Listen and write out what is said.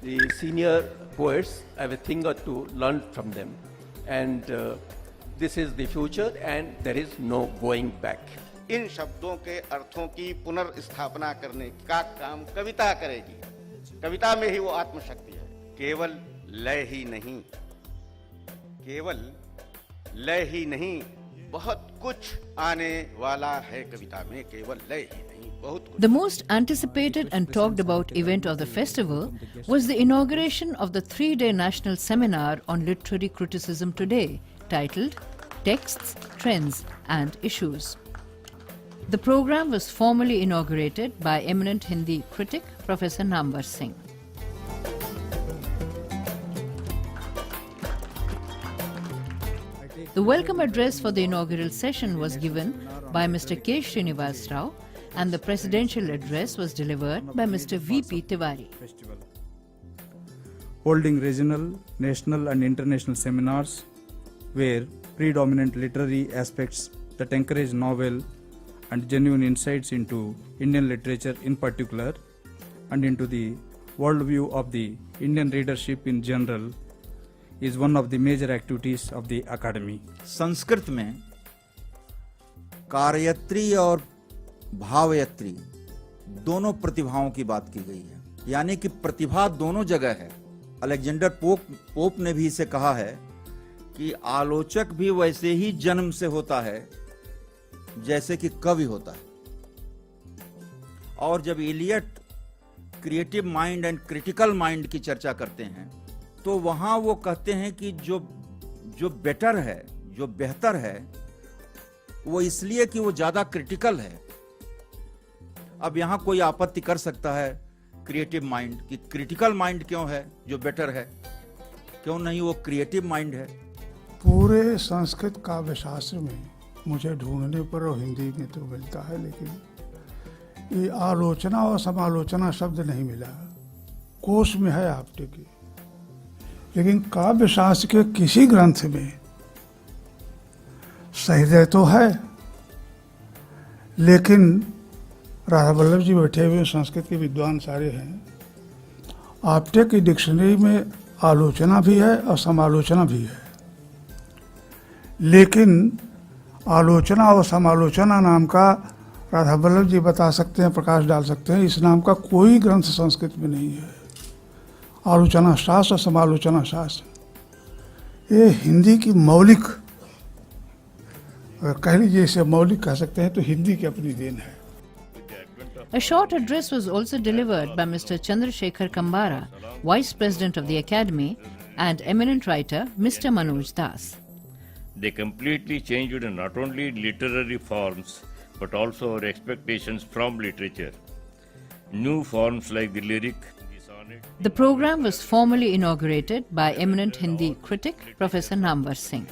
the senior poets have a thing or two learned from them. And this is the future and there is no going back. इन शब्दों के अर्थों की पुनर्स्थापना करने का काम कविता करेगी। कविता में ही वो आत्मशक्ति है। केवल लय ही नहीं, केवल लय ही नहीं, बहुत कुछ आने वाला है कविता में। केवल लय ही नहीं, बहुत कुछ। The most anticipated and talked about event of the festival was the inauguration of the 3-day national seminar on literary criticism today, titled Texts, Trends and Issues. The program was formally inaugurated by eminent Hindi critic Professor Namwar Singh. The welcome address for the inaugural session was given by Mr. K. Srinivas Rao and the presidential address was delivered by Mr. V.P. Tiwari. Holding regional, national and international seminars where predominant literary aspects that encourage novel and genuine insights into Indian literature in particular and into the worldview of the Indian readership in general is one of the major activities of the Academy. Sanskrit में कार्यत्री और भावयत्री दोनों प्रतिभाओं की बात की गई है, यानी कि प्रतिभा दोनों जगह है। अलेक्जेंडर पोप ने भी इसे कहा है कि आलोचक भी वैसे ही जन्म से होता है जैसे कि कवि होता है। और जब Eliot creative mind and critical mind की चर्चा करते हैं तो वहां वो कहते हैं कि जो बेटर है, जो बेहतर है, वो इसलिए कि वो ज्यादा क्रिटिकल है। अब यहां कोई आपत्ति कर सकता है क्रिएटिव माइंड कि क्रिटिकल माइंड क्यों है जो बेटर है, क्यों नहीं वो क्रिएटिव माइंड है। पूरे संस्कृत काव्य शास्त्र में मुझे ढूंढने पर और हिंदी में तो मिलता है, लेकिन ये आलोचना और समालोचना शब्द नहीं मिला। कोश में है आपटे की, लेकिन काव्य शास्त्र के किसी ग्रंथ में सहृदय तो है, लेकिन राधा वल्लभ जी बैठे हुए संस्कृत के विद्वान सारे हैं। आपटे की डिक्शनरी में आलोचना भी है और समालोचना भी है, लेकिन आलोचना और समालोचना नाम का राधा वल्लभ जी बता सकते हैं, प्रकाश डाल सकते हैं, इस नाम का कोई ग्रंथ संस्कृत में नहीं है। आलोचना शास्त्र और समालोचना शास्त्र ये हिंदी की मौलिक, अगर कह लीजिए इसे मौलिक कह सकते हैं, तो हिंदी की अपनी देन है। A short address was also delivered by Mr. Chandrasekhar Kambara, Vice President of the Academy, and eminent writer Mr. Manoj Das. They completely changed not only literary forms but also our expectations from literature. New forms like the lyric, the sonnet. The program was formally inaugurated by eminent Hindi critic Professor Namwar Singh.